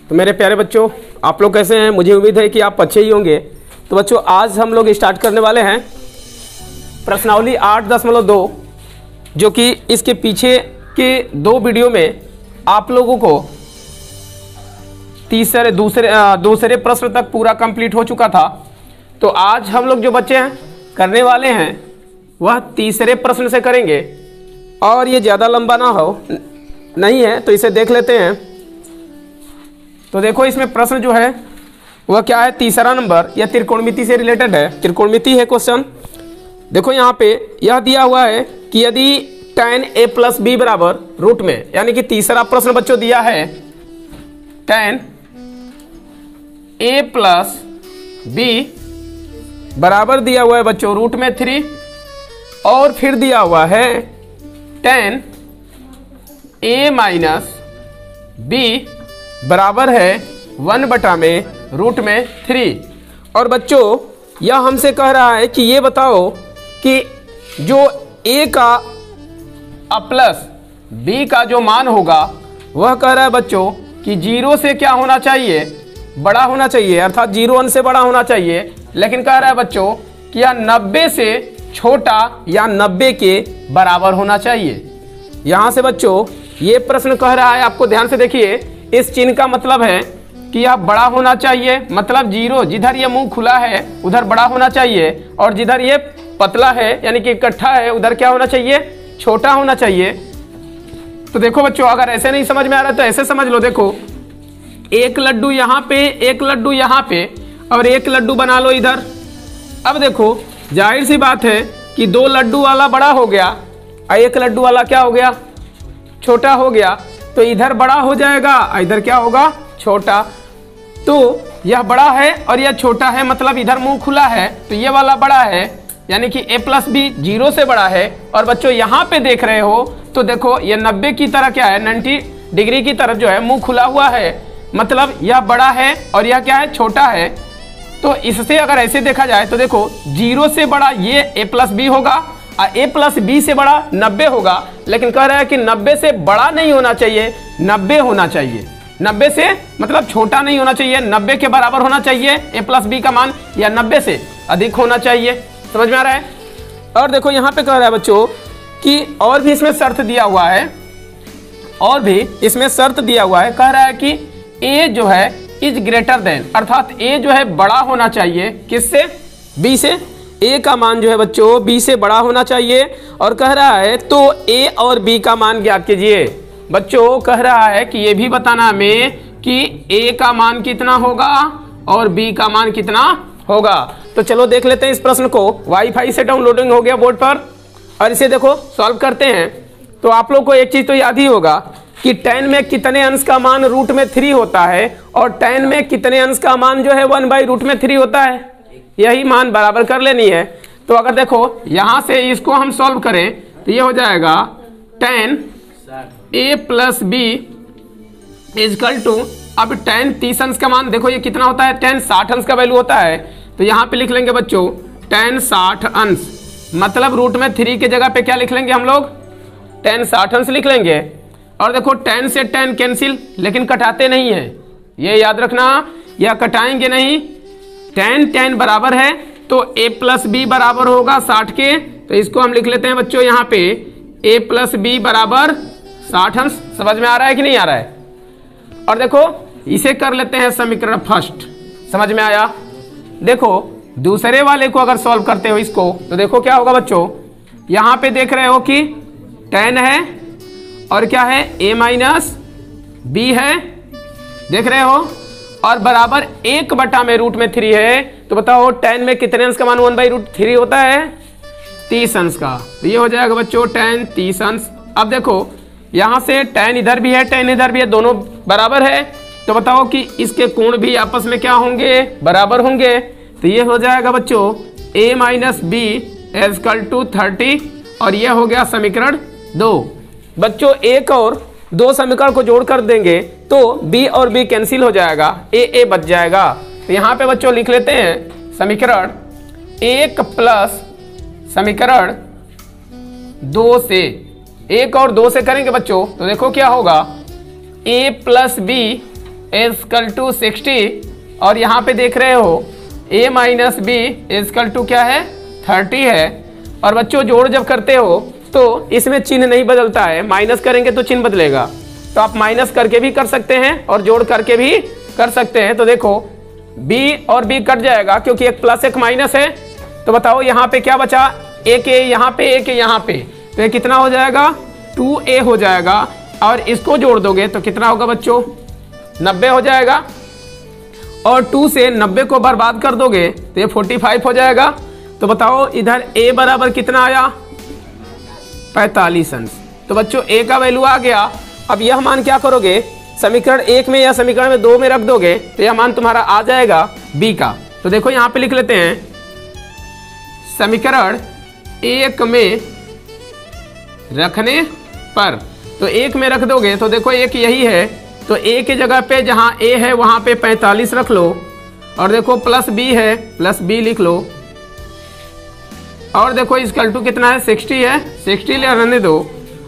तो मेरे प्यारे बच्चों, आप लोग कैसे हैं? मुझे उम्मीद है कि आप अच्छे ही होंगे। तो बच्चों, आज हम लोग स्टार्ट करने वाले हैं प्रश्नावली 8.2, जो कि इसके पीछे के 2 वीडियो में आप लोगों को दूसरे प्रश्न तक पूरा कंप्लीट हो चुका था। तो आज हम लोग जो बच्चे हैं करने वाले हैं वह तीसरे प्रश्न से करेंगे, और ये ज़्यादा लंबा ना हो नहीं है, तो इसे देख लेते हैं। तो देखो, इसमें प्रश्न जो है वह क्या है, तीसरा नंबर, यह त्रिकोणमिति से रिलेटेड है। त्रिकोणमिति है क्वेश्चन। देखो यहाँ पे यह दिया हुआ है कि यदि tan a + b बराबर रूट में, यानी कि तीसरा प्रश्न बच्चों दिया है tan a + b बराबर दिया हुआ है बच्चों रूट में 3, और फिर दिया हुआ है tan a - b बराबर है 1/√3। और बच्चों यह हमसे कह रहा है कि ये बताओ कि जो a का प्लस b का जो मान होगा वह कह रहा है बच्चों कि 0 से क्या होना चाहिए, बड़ा होना चाहिए, अर्थात 0 से बड़ा होना चाहिए। लेकिन कह रहा है बच्चों कि यह 90 से छोटा या 90 के बराबर होना चाहिए। यहाँ से बच्चों ये प्रश्न कह रहा है, आपको ध्यान से देखिए, इस चिन्ह का मतलब है कि यह बड़ा होना चाहिए, मतलब 0 जिधर ये मुंह खुला है उधर बड़ा होना चाहिए, और जिधर ये पतला है यानी कि इकट्ठा है उधर क्या होना चाहिए, छोटा होना चाहिए। तो देखो बच्चों, अगर ऐसे नहीं समझ में आ रहा तो ऐसे समझ लो। देखो, एक लड्डू यहाँ पे, एक लड्डू यहाँ पे, और एक लड्डू बना लो इधर। अब देखो, जाहिर सी बात है कि 2 लड्डू वाला बड़ा हो गया और 1 लड्डू वाला क्या हो गया, छोटा हो गया। तो इधर बड़ा हो जाएगा, इधर क्या होगा, छोटा। तो यह बड़ा है और यह छोटा है, मतलब इधर मुंह खुला है तो ये वाला बड़ा है, यानी कि a + b 0 से बड़ा है। और बच्चों यहाँ पे देख रहे हो तो देखो, ये 90 की तरह क्या है, 90 डिग्री की तरफ जो है मुंह खुला हुआ है, मतलब यह बड़ा है और यह क्या है, छोटा है। तो इससे अगर ऐसे देखा जाए तो देखो, 0 से बड़ा ये a + b होगा और a + b से बड़ा 90 होगा। लेकिन कह रहा है कि 90 से बड़ा नहीं होना चाहिए, 90 होना चाहिए। 90 से मतलब छोटा नहीं होना चाहिए, 90 के बराबर होना चाहिए a + b का मान, या 90 से अधिक होना चाहिए। समझ में आ रहा है? और देखो यहाँ पे कह रहा है बच्चों कि और भी इसमें शर्त दिया हुआ है, और भी इसमें शर्त दिया हुआ है। कह रहा है कि a जो है इज ग्रेटर देन, अर्थात a जो है बड़ा होना चाहिए किससे, b से। a का मान जो है बच्चों b से बड़ा होना चाहिए। और कह रहा है तो a और b का मान ज्ञात कीजिए। बच्चों कह रहा है कि ये भी बताना हमें कि a का मान कितना होगा और b का मान कितना होगा। तो चलो देख लेते हैं इस प्रश्न को। वाईफाई से डाउनलोडिंग हो गया बोर्ड पर, और इसे देखो सॉल्व करते हैं। तो आप लोग को एक चीज तो याद ही होगा कि tan में कितने अंश का मान √3 होता है, और tan में कितने अंश का मान जो है 1/√3 होता है। यही मान बराबर कर लेनी है। तो अगर देखो यहाँ से इसको हम सॉल्व करें तो ये हो जाएगा tan a + b = अब tan 30 अंश का मान देखो ये कितना होता है, tan 60 अंश का वैल्यू होता है। तो यहाँ पे लिख लेंगे बच्चों tan 60 अंश, मतलब √3 के जगह पे क्या लिख लेंगे हम लोग, tan 60 अंश लिख लेंगे। और देखो tan से tan कैंसिल, लेकिन कटाते नहीं है, ये याद रखना, या कटाएंगे नहीं। tan बराबर है तो a + b बराबर होगा 60 के। तो इसको हम लिख लेते हैं बच्चों यहाँ पे a + b बराबर 60 अंश। समझ में आ रहा है कि नहीं आ रहा है? और देखो इसे कर लेते हैं समीकरण फर्स्ट। समझ में आया? देखो दूसरे वाले को अगर सॉल्व करते हो इसको, तो देखो क्या होगा बच्चों, यहाँ पे देख रहे हो कि tan है और क्या है, a - b है, देख रहे हो, और बराबर 1/√3 है। तो बताओ tan में कितने अंश का मान 1/√3 होता है, 30 अंश का। तो ये हो जाएगा बच्चों tan 30 अंश। अब देखो यहाँ से tan इधर भी है, tan इधर भी है, दोनों बराबर है। तो बताओ कि इसके कोण भी आपस में क्या होंगे, बराबर होंगे। तो ये हो जाएगा बच्चों a - b = 30, और ये हो गया समीकरण 2। बच्चों एक और 2 समीकरण को जोड़ कर देंगे तो b और b कैंसिल हो जाएगा, a बच जाएगा। तो यहाँ पे बच्चों लिख लेते हैं समीकरण 1 प्लस समीकरण 2 से, 1 और 2 से करेंगे बच्चों तो देखो क्या होगा, a + b इजकल टू 60 और यहाँ पे देख रहे हो a minus b is equal to क्या है 30 है। और बच्चों जोड़ जब करते हो तो इसमें चिन्ह नहीं बदलता है, माइनस करेंगे तो चिन्ह बदलेगा। तो आप माइनस करके भी कर सकते हैं और जोड़ करके भी कर सकते हैं। तो देखो b और b कट जाएगा क्योंकि एक प्लस एक माइनस है। तो बताओ यहाँ पे क्या बचा, एक a यहाँ पे एक a यहाँ पे, तो ये कितना हो जाएगा 2a हो जाएगा। और इसको जोड़ दोगे तो कितना होगा बच्चों 90 हो जाएगा। और 2 से 90 को बर्बाद कर दोगे तो ये 45 हो जाएगा। तो बताओ इधर a बराबर कितना आया 45 अंश। तो बच्चों a का वैल्यू आ गया। अब यह मान क्या करोगे समीकरण 1 में या समीकरण में 2 में रख दोगे तो यह मान तुम्हारा आ जाएगा b का। तो देखो यहाँ पे लिख लेते हैं समीकरण 1 में रखने पर, तो 1 में रख दोगे तो देखो एक यही है, तो a की जगह पे जहाँ a है वहाँ पे 45 रख लो। और देखो प्लस b है, प्लस b लिख लो। और देखो इजकल टू कितना है 60 है, 60 ले रहने दो।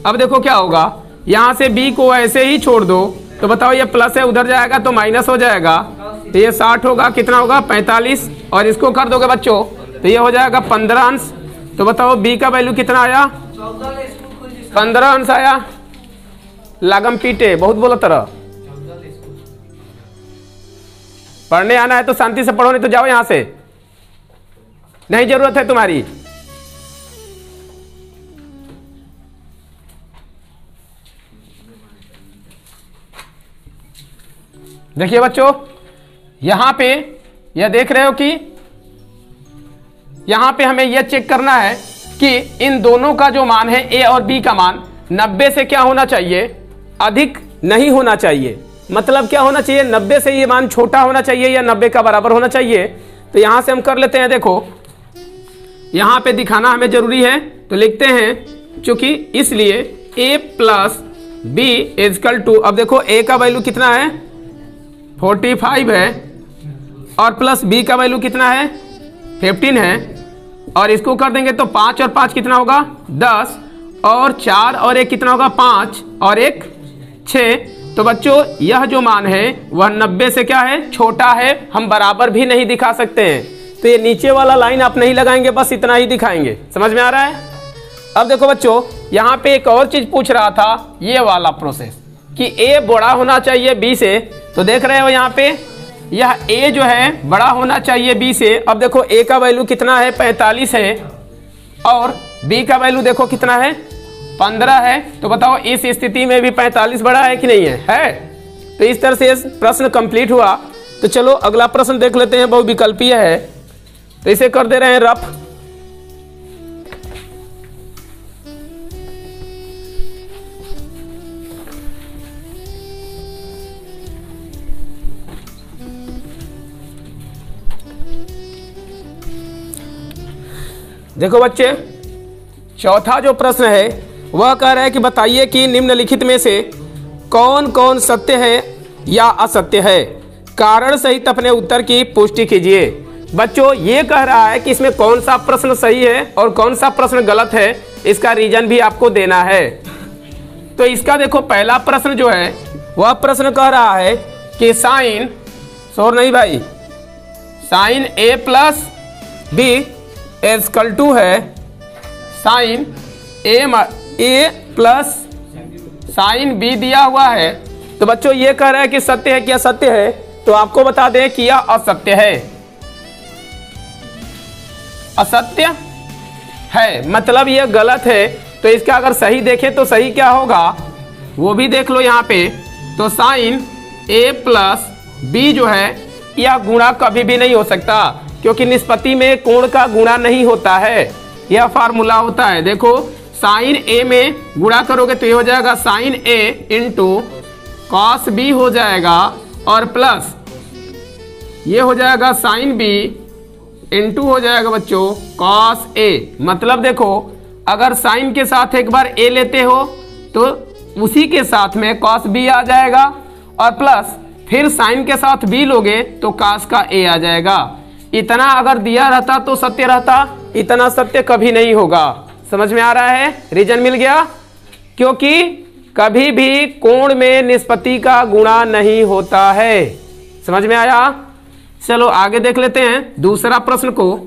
अब देखो क्या होगा, यहाँ से b को ऐसे ही छोड़ दो तो बताओ ये प्लस है उधर जाएगा तो माइनस हो जाएगा। तो ये 60 होगा, कितना होगा 45। और इसको कर दोगे बच्चों तो ये हो जाएगा 15 अंश। तो बताओ b का वैल्यू कितना आया 15 अंश आया। लागम पीटे बहुत बोला तरह, पढ़ने आना है तो शांति से पढ़ो, नहीं तो जाओ यहां से, नहीं जरूरत है तुम्हारी। देखिए बच्चों यहां पे यह देख रहे हो कि यहां पे हमें यह चेक करना है कि इन दोनों का जो मान है a और b का मान 90 से क्या होना चाहिए अधिक नहीं होना चाहिए। मतलब क्या होना चाहिए 90 से ये मान छोटा होना चाहिए या 90 का बराबर होना चाहिए। तो यहां से हम कर लेते हैं, देखो यहां पे दिखाना हमें जरूरी है तो लिखते हैं चूंकि इसलिए a plus b is equal to, अब देखो a का वैल्यू कितना है 45 है और प्लस b का वैल्यू कितना है 15 है। और इसको कर देंगे तो 5 और 5 कितना होगा 10 और 4 और 1 कितना होगा 5 और 1 6। तो बच्चों यह जो मान है वह 90 से क्या है छोटा है, हम बराबर भी नहीं दिखा सकते हैं। तो ये नीचे वाला लाइन आप नहीं लगाएंगे, बस इतना ही दिखाएंगे। समझ में आ रहा है। अब देखो बच्चों यहाँ पे एक और चीज पूछ रहा था, ये वाला प्रोसेस कि a बड़ा होना चाहिए b से। तो देख रहे हो यहाँ पे यह a जो है बड़ा होना चाहिए b से। अब देखो a का वैल्यू कितना है 45 है और b का वैल्यू देखो कितना है 15 है। तो बताओ इस स्थिति में भी 45 बड़ा है कि नहीं है? तो इस तरह से प्रश्न कंप्लीट हुआ। तो चलो अगला प्रश्न देख लेते हैं, बहुविकल्पीय है तो इसे कर दे रहे हैं रफ। देखो बच्चे चौथा जो प्रश्न है वह कह रहा है कि बताइए कि निम्नलिखित में से कौन कौन सत्य है या असत्य है, कारण सहित अपने उत्तर की पुष्टि कीजिए। बच्चों ये कह रहा है कि इसमें कौन सा प्रश्न सही है और कौन सा प्रश्न गलत है, इसका रीजन भी आपको देना है। तो इसका देखो पहला प्रश्न जो है वह प्रश्न कह रहा है कि साइन, शोर नहीं भाई, sine a plus b is equal to है sine a plus sine b दिया हुआ है। तो बच्चों ये कह रहा है कि सत्य है कि असत्य है, तो आपको बता दें कि यह असत्य है। असत्य है मतलब यह गलत है। तो इसका अगर सही देखें तो सही क्या होगा वो भी देख लो यहाँ पे। तो साइन a प्लस b जो है यह गुणा कभी भी नहीं हो सकता, क्योंकि निष्पत्ति में कोण का गुणा नहीं होता है, यह फार्मूला होता है। देखो साइन a में गुणा करोगे तो ये हो जाएगा sine a into cos b हो जाएगा और प्लस ये हो जाएगा साइन b इंटू हो जाएगा बच्चों कॉस a। मतलब देखो अगर साइन के साथ एक बार a लेते हो तो उसी के साथ में कॉस b आ जाएगा और प्लस फिर साइन के साथ b लोगे तो कॉस का a आ जाएगा। इतना अगर दिया रहता तो सत्य रहता, इतना सत्य कभी नहीं होगा। समझ में आ रहा है, रीजन मिल गया। क्योंकि कभी भी कोण में निष्पत्ति का गुणा नहीं होता है। समझ में आया? चलो आगे देख लेते हैं दूसरा प्रश्न को।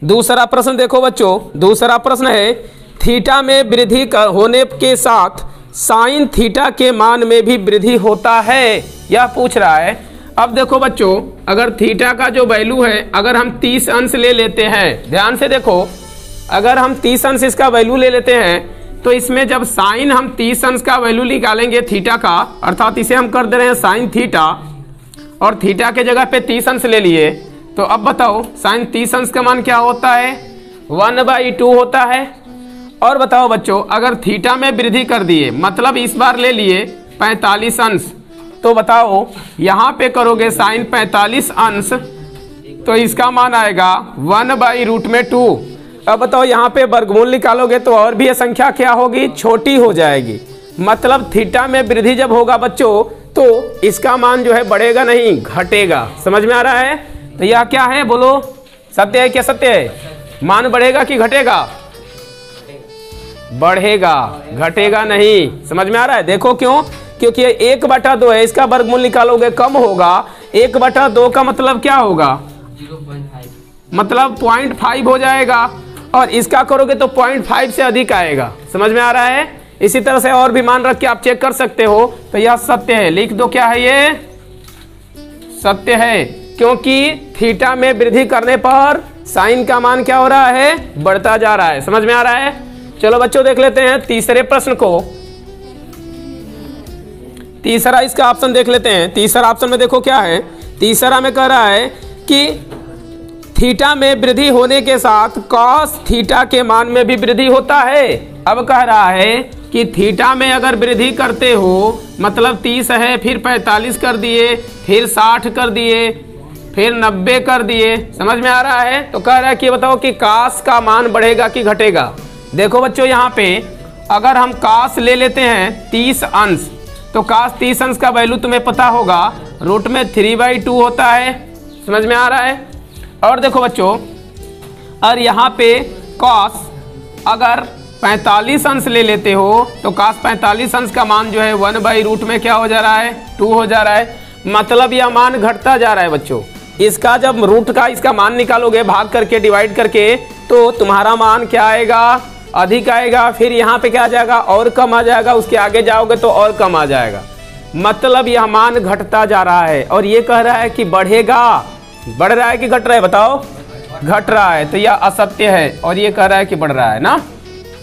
दूसरा प्रश्न देखो बच्चों, दूसरा प्रश्न है थीटा में वृद्धि होने के साथ साइन थीटा के मान में भी वृद्धि होता है, यह पूछ रहा है। अब देखो बच्चों, अगर थीटा का जो वैल्यू है अगर हम 30 अंश ले लेते हैं, ध्यान से देखो, अगर हम 30 अंश इसका वैल्यू ले लेते हैं तो इसमें जब साइन हम 30 अंश का वैल्यू निकालेंगे थीटा का, अर्थात इसे हम कर दे रहे हैं साइन थीटा और थीटा के जगह पे 30 अंश ले लिए, तो अब बताओ साइन 30 अंश का मान क्या होता है? 1/2 होता है। और बताओ बच्चों, अगर थीटा में वृद्धि कर दिए, मतलब इस बार ले लिए 45 अंश, तो बताओ यहाँ पे करोगे साइन 45 अंश तो इसका मान आएगा 1/√2। अब बताओ यहाँ पे वर्गमूल निकालोगे तो और भी ये संख्या क्या होगी? छोटी हो जाएगी। मतलब थीटा में वृद्धि जब होगा बच्चों तो इसका मान जो है बढ़ेगा नहीं, घटेगा। समझ में आ रहा है? तो यह क्या है बोलो, सत्य है क्या सत्य है? मान बढ़ेगा कि घटेगा? बढ़ेगा, घटेगा नहीं। समझ में आ रहा है? देखो क्यों? क्योंकि 1/2 है, इसका वर्गमूल निकालोगे कम होगा। 1/2 का मतलब क्या होगा? 0.5, मतलब 0.5 हो जाएगा और इसका करोगे तो 0.5 से अधिक आएगा। समझ में आ रहा है? इसी तरह से और भी मान रख के आप चेक कर सकते हो। तो यह सत्य है, लिख दो क्या है ये? सत्य है, क्योंकि थीटा में वृद्धि करने पर साइन का मान क्या हो रहा है? बढ़ता जा रहा है। समझ में आ रहा है? चलो बच्चों देख लेते हैं तीसरे प्रश्न को। तीसरा इसका ऑप्शन देख लेते हैं। तीसरा ऑप्शन में देखो क्या है, तीसरा में कह रहा है कि थीटा में वृद्धि होने के साथ कॉस थीटा के मान में भी वृद्धि होता है। अब कह रहा है कि थीटा में अगर वृद्धि करते हो, मतलब 30 है, फिर 45 कर दिए, फिर 60 कर दिए, फिर 90 कर दिए। समझ में आ रहा है? तो कह रहा है कि बताओ कि कास का मान बढ़ेगा कि घटेगा। देखो बच्चों, यहाँ पे अगर हम कास ले लेते हैं 30 अंश, तो कास 30 अंश का वैल्यू तुम्हें पता होगा, रूट में 3/2 होता है। समझ में आ रहा है? और देखो बच्चों, और यहाँ पे कॉस अगर 45 अंश ले लेते हो तो कॉस 45 अंश का मान जो है 1/रूट में क्या हो जा रहा है? 2 हो जा रहा है। मतलब यह मान घटता जा रहा है बच्चों। इसका जब रूट का इसका मान निकालोगे भाग करके, डिवाइड करके, तो तुम्हारा मान क्या आएगा? अधिक आएगा। फिर यहाँ पे क्या आ जाएगा? और कम आ जाएगा। उसके आगे जाओगे तो और कम आ जाएगा। मतलब यह मान घटता जा रहा है और ये कह रहा है कि बढ़ेगा। बढ़ रहा है कि घट रहा है? बताओ। घट रहा है, तो यह असत्य है। और ये कह रहा है कि बढ़ रहा है ना,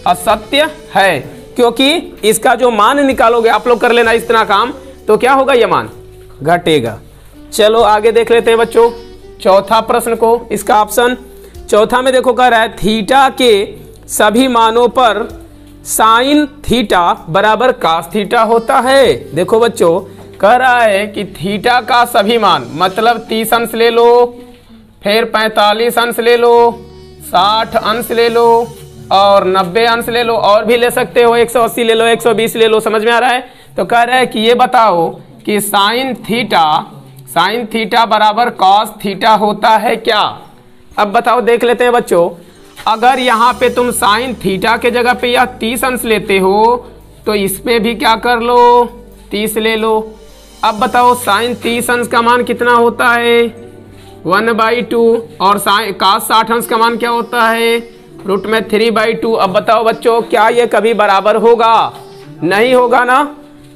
असत्य है, क्योंकि इसका जो मान निकालोगे, आप लोग कर लेना इतना काम, तो क्या होगा? यह मान घटेगा। चलो आगे देख लेते हैं बच्चों चौथा प्रश्न को। इसका ऑप्शन चौथा में देखो कह रहा है थीटा के सभी मानों पर साइन थीटा बराबर कास थीटा होता है। देखो बच्चों, कह रहा है कि थीटा का सभी मान, मतलब 30 अंश ले लो, फिर 45 अंश ले लो, 60 अंश ले लो और 90 अंश ले लो, और भी ले सकते हो, 180 ले लो, 120 ले लो। समझ में आ रहा है? तो कह रहा है कि ये बताओ कि साइन थीटा बराबर कॉस थीटा होता है क्या? अब बताओ, देख लेते हैं बच्चों। अगर यहाँ पे तुम साइन थीटा के जगह पे या 30 अंश लेते हो तो इसमें भी क्या कर लो? 30 ले लो। अब बताओ साइन 30 अंश का मान कितना होता है? 1/2। और cos 60 अंश का मान क्या होता है? रूट में 3/2। अब बताओ बच्चों, क्या ये कभी बराबर होगा? नहीं होगा ना।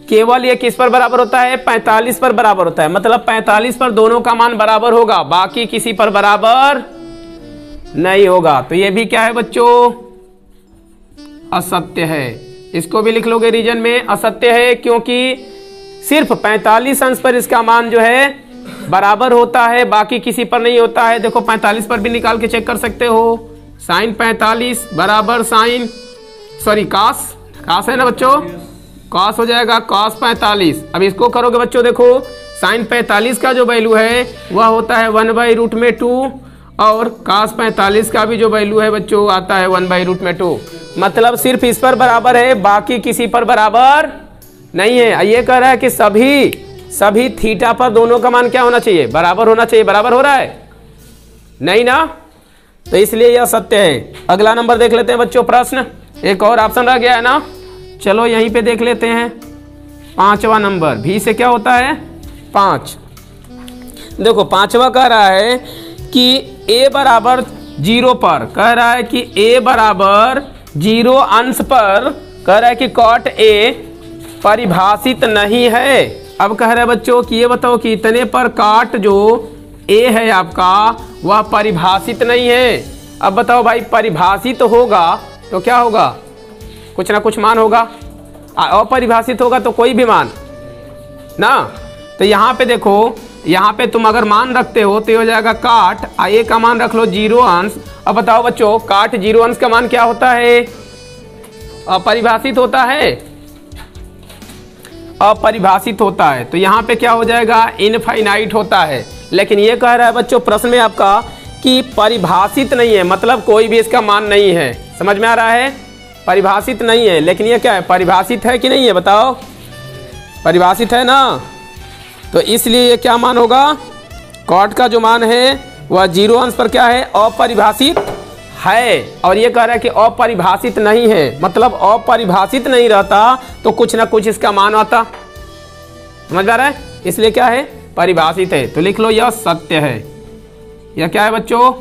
केवल ये किस पर बराबर होता है? 45 पर बराबर होता है। मतलब 45 पर दोनों का मान बराबर होगा, बाकी किसी पर बराबर नहीं होगा। तो ये भी क्या है बच्चों? असत्य है। इसको भी लिख लोगे रीजन में, असत्य है, क्योंकि सिर्फ 45 अंश पर इसका मान जो है बराबर होता है, बाकी किसी पर नहीं होता है। देखो 45 पर भी निकाल के चेक कर सकते हो। साइन 45 बराबर साइन कास है ना बच्चों, कास हो जाएगा cos 45। अब इसको करोगे बच्चों, देखो साइन 45 का जो वैल्यू है वह होता है 1/√2 और cos 45 का भी जो वैल्यू है बच्चों आता है 1/√2। मतलब सिर्फ इस पर बराबर है, बाकी किसी पर बराबर नहीं है। ये कह रहा है कि सभी थीटा पर दोनों का मान क्या होना चाहिए? बराबर होना चाहिए। बराबर हो रहा है? नहीं ना, तो इसलिए यह सत्य है। अगला नंबर देख लेते हैं बच्चों प्रश्न। एक और ऑप्शन रह गया है ना, चलो यहीं पे देख लेते हैं। 5वां नंबर भी से क्या होता है 5। देखो 5वां कह रहा है कि a बराबर 0 पर, कह रहा है कि a बराबर 0 अंश पर, कह रहा है कि cot a परिभाषित नहीं है। अब कह रहा है बच्चों कि ये बताओ कि इतने पर cot जो a है आपका वह परिभाषित नहीं है। अब बताओ भाई परिभाषित होगा तो क्या होगा, कुछ ना कुछ मान होगा, अपरिभाषित होगा तो कोई भी मान ना। तो यहाँ पे देखो, यहाँ पे तुम अगर मान रखते हो तो ये हो जाएगा काट, a का मान रख लो 0 अंश। अब बताओ बच्चों काट 0 अंश का मान क्या होता है, अपरिभाषित होता है, अपरिभाषित होता है। तो यहाँ पे क्या हो जाएगा इनफाइनाइट होता है। लेकिन ये कह रहा है बच्चों प्रश्न में आपका कि परिभाषित नहीं है, मतलब कोई भी इसका मान नहीं है। समझ में आ रहा है, परिभाषित नहीं है। लेकिन ये क्या है, परिभाषित है कि नहीं है, बताओ परिभाषित है ना। तो इसलिए ये क्या मान होगा, कॉट का जो मान है वह 0 अंश पर क्या है, अपरिभाषित है। और ये कह रहा है कि अपरिभाषित नहीं है, मतलब अपरिभाषित नहीं रहता तो कुछ ना कुछ इसका मान आता। समझ आ रहा है, इसलिए क्या है परिभाषित है। तो लिख लो यह सत्य है, यह क्या है बच्चों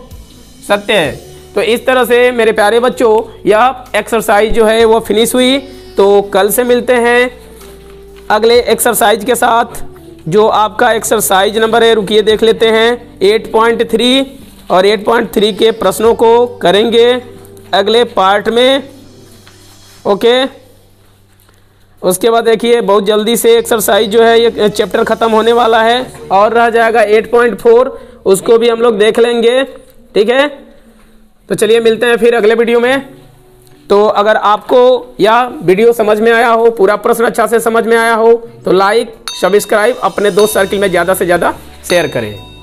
सत्य है। तो इस तरह से मेरे प्यारे बच्चों यह एक्सरसाइज जो है वो फिनिश हुई। तो कल से मिलते हैं अगले एक्सरसाइज के साथ। जो आपका एक्सरसाइज नंबर है, रुकिए देख लेते हैं, 8.3 और 8.3 के प्रश्नों को करेंगे अगले पार्ट में। ओके, उसके बाद देखिए बहुत जल्दी से एक्सरसाइज जो है ये चैप्टर ख़त्म होने वाला है और रह जाएगा 8.4, उसको भी हम लोग देख लेंगे। ठीक है, तो चलिए मिलते हैं फिर अगले वीडियो में। तो अगर आपको यह वीडियो समझ में आया हो, पूरा प्रश्न अच्छा से समझ में आया हो तो लाइक सब्सक्राइब अपने दोस्त सर्किल में ज़्यादा से ज़्यादा शेयर करें।